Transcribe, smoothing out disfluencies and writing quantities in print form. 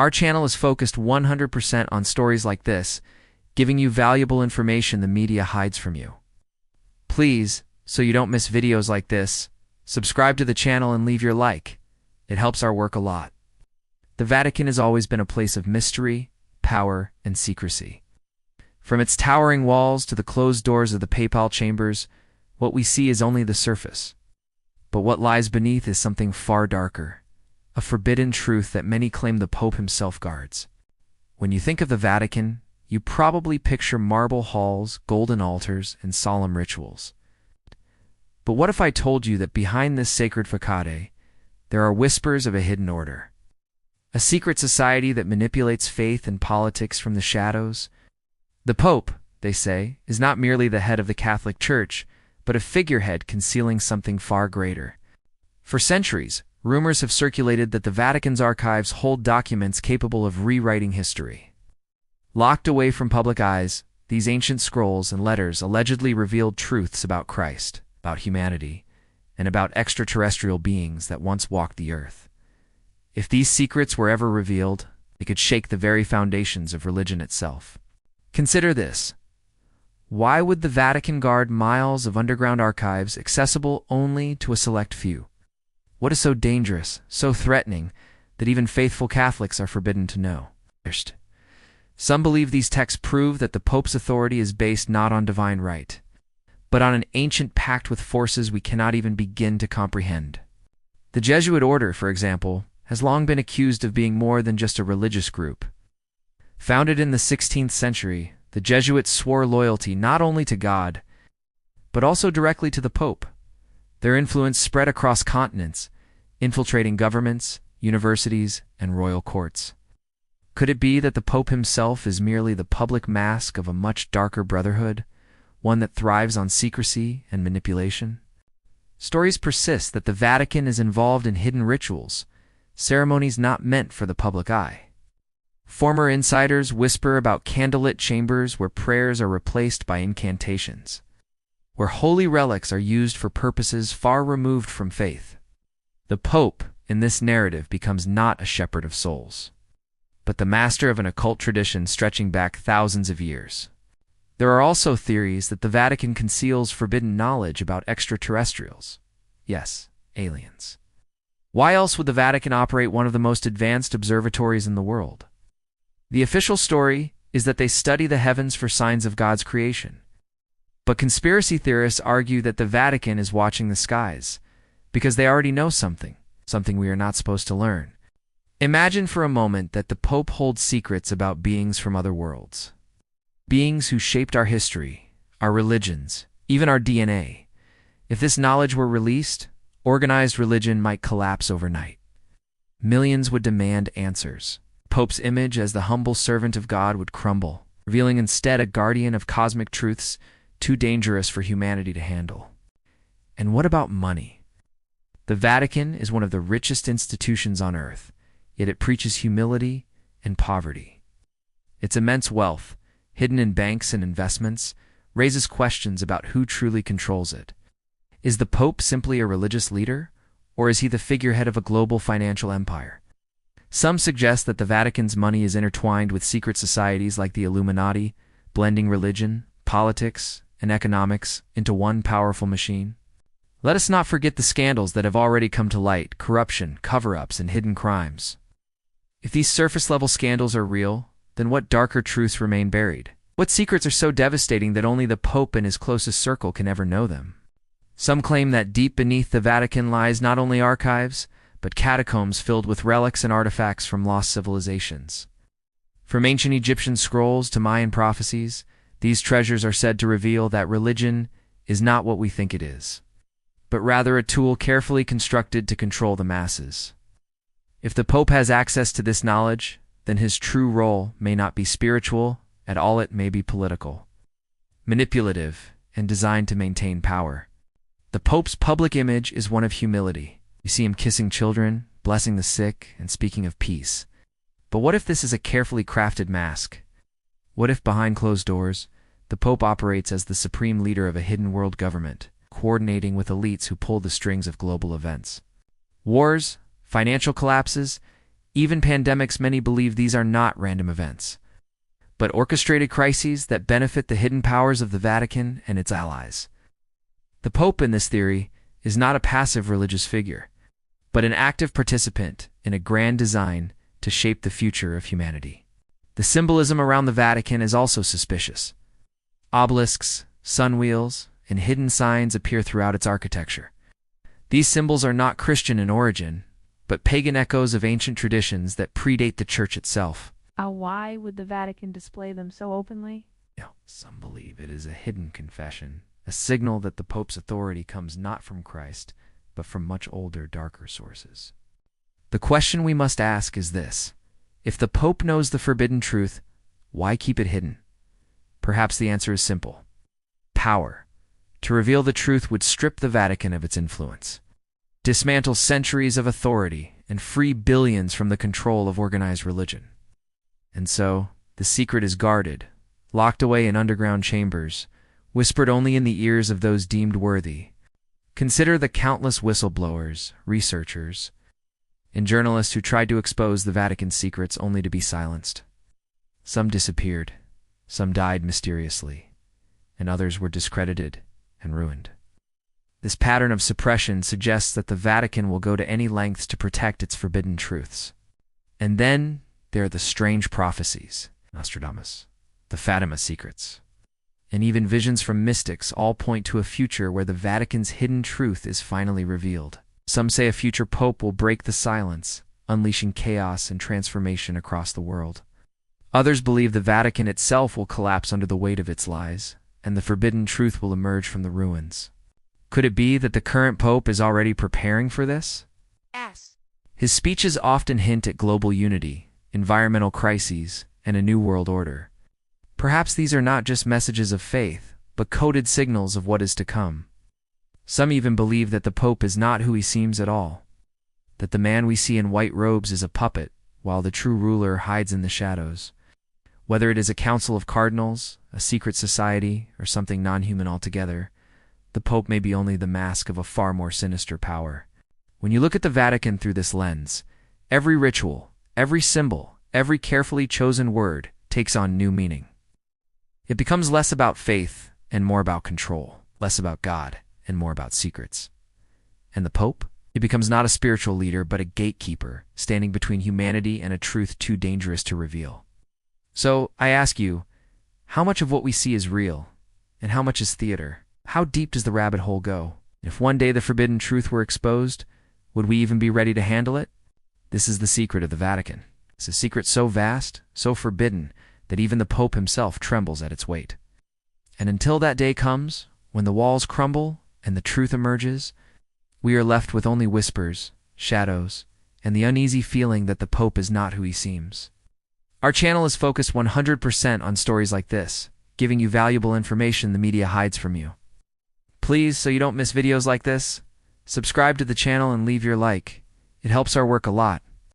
Our channel is focused 100% on stories like this, giving you valuable information the media hides from you. Please, so you don't miss videos like this, subscribe to the channel and leave your like. It helps our work a lot. The Vatican has always been a place of mystery, power, and secrecy. From its towering walls to the closed doors of the papal chambers, what we see is only the surface. But what lies beneath is something far darker, a forbidden truth that many claim the Pope himself guards. When you think of the Vatican, you probably picture marble halls, golden altars, and solemn rituals. But what if I told you that behind this sacred facade, there are whispers of a hidden order? A secret society that manipulates faith and politics from the shadows? The Pope, they say, is not merely the head of the Catholic Church, but a figurehead concealing something far greater. For centuries, rumors have circulated that the Vatican's archives hold documents capable of rewriting history. Locked away from public eyes, these ancient scrolls and letters allegedly revealed truths about Christ, about humanity, and about extraterrestrial beings that once walked the earth. If these secrets were ever revealed, they could shake the very foundations of religion itself. Consider this. Why would the Vatican guard miles of underground archives accessible only to a select few? What is so dangerous, so threatening, that even faithful Catholics are forbidden to know? First, some believe these texts prove that the Pope's authority is based not on divine right, but on an ancient pact with forces we cannot even begin to comprehend. The Jesuit order, for example, has long been accused of being more than just a religious group. Founded in the 16th century, the Jesuits swore loyalty not only to God, but also directly to the Pope. Their influence spread across continents, infiltrating governments, universities, and royal courts. Could it be that the Pope himself is merely the public mask of a much darker brotherhood, one that thrives on secrecy and manipulation? Stories persist that the Vatican is involved in hidden rituals, ceremonies not meant for the public eye. Former insiders whisper about candlelit chambers where prayers are replaced by incantations, where holy relics are used for purposes far removed from faith. The Pope, in this narrative, becomes not a shepherd of souls, but the master of an occult tradition stretching back thousands of years. There are also theories that the Vatican conceals forbidden knowledge about extraterrestrials. Yes, aliens. Why else would the Vatican operate one of the most advanced observatories in the world? The official story is that they study the heavens for signs of God's creation. But conspiracy theorists argue that the Vatican is watching the skies, because they already know something we are not supposed to learn. Imagine for a moment that the Pope holds secrets about beings from other worlds. Beings who shaped our history, our religions, even our DNA. If this knowledge were released, organized religion might collapse overnight. Millions would demand answers. Pope's image as the humble servant of God would crumble, revealing instead a guardian of cosmic truths too dangerous for humanity to handle. And what about money? The Vatican is one of the richest institutions on earth, yet it preaches humility and poverty. Its immense wealth, hidden in banks and investments, raises questions about who truly controls it. Is the Pope simply a religious leader, or is he the figurehead of a global financial empire? Some suggest that the Vatican's money is intertwined with secret societies like the Illuminati, blending religion, politics, and economics into one powerful machine. Let us not forget the scandals that have already come to light: corruption, cover-ups, and hidden crimes. If these surface-level scandals are real, then what darker truths remain buried? What secrets are so devastating that only the Pope and his closest circle can ever know them? Some claim that deep beneath the Vatican lies not only archives, but catacombs filled with relics and artifacts from lost civilizations. From ancient Egyptian scrolls to Mayan prophecies, these treasures are said to reveal that religion is not what we think it is, but rather a tool carefully constructed to control the masses. If the Pope has access to this knowledge, then his true role may not be spiritual at all, it may be political, manipulative, and designed to maintain power. The Pope's public image is one of humility. You see him kissing children, blessing the sick, and speaking of peace. But what if this is a carefully crafted mask? What if behind closed doors, the Pope operates as the supreme leader of a hidden world government, coordinating with elites who pull the strings of global events? Wars, financial collapses, Even pandemics, many believe these are not random events, but orchestrated crises that benefit the hidden powers of the Vatican and its allies. The Pope, in this theory, is not a passive religious figure, but an active participant in a grand design to shape the future of humanity. The symbolism around the Vatican is also suspicious. Obelisks, sun wheels, and hidden signs appear throughout its architecture. These symbols are not Christian in origin, but pagan echoes of ancient traditions that predate the Church itself. Why would the Vatican display them so openly? Some believe it is a hidden confession, a signal that the Pope's authority comes not from Christ, but from much older, darker sources. The question we must ask is this: if the Pope knows the forbidden truth, why keep it hidden? Perhaps the answer is simple: power. To reveal the truth would strip the Vatican of its influence, dismantle centuries of authority, and free billions from the control of organized religion. And so, the secret is guarded, locked away in underground chambers, whispered only in the ears of those deemed worthy. Consider the countless whistleblowers, researchers, and journalists who tried to expose the Vatican's secrets only to be silenced. Some disappeared, some died mysteriously, and others were discredited and ruined. This pattern of suppression suggests that the Vatican will go to any lengths to protect its forbidden truths. And then there are the strange prophecies, Nostradamus, the Fatima secrets, and even visions from mystics all point to a future where the Vatican's hidden truth is finally revealed. Some say a future pope will break the silence, unleashing chaos and transformation across the world. Others believe the Vatican itself will collapse under the weight of its lies, and the forbidden truth will emerge from the ruins. Could it be that the current pope is already preparing for this? Yes. His speeches often hint at global unity, environmental crises, and a new world order. Perhaps these are not just messages of faith, but coded signals of what is to come. Some even believe that the Pope is not who he seems at all, that the man we see in white robes is a puppet, while the true ruler hides in the shadows. Whether it is a council of cardinals, a secret society, or something non-human altogether, the Pope may be only the mask of a far more sinister power. When you look at the Vatican through this lens, every ritual, every symbol, every carefully chosen word takes on new meaning. It becomes less about faith and more about control, less about God and more about secrets. And the Pope? He becomes not a spiritual leader, but a gatekeeper, standing between humanity and a truth too dangerous to reveal. So, I ask you, how much of what we see is real, and how much is theater? How deep does the rabbit hole go? If one day the forbidden truth were exposed, would we even be ready to handle it? This is the secret of the Vatican. It's a secret so vast, so forbidden, that even the Pope himself trembles at its weight. And until that day comes, when the walls crumble and the truth emerges, we are left with only whispers, shadows, and the uneasy feeling that the Pope is not who he seems. Our channel is focused 100% on stories like this, giving you valuable information the media hides from you. Please, so you don't miss videos like this, subscribe to the channel and leave your like. It helps our work a lot.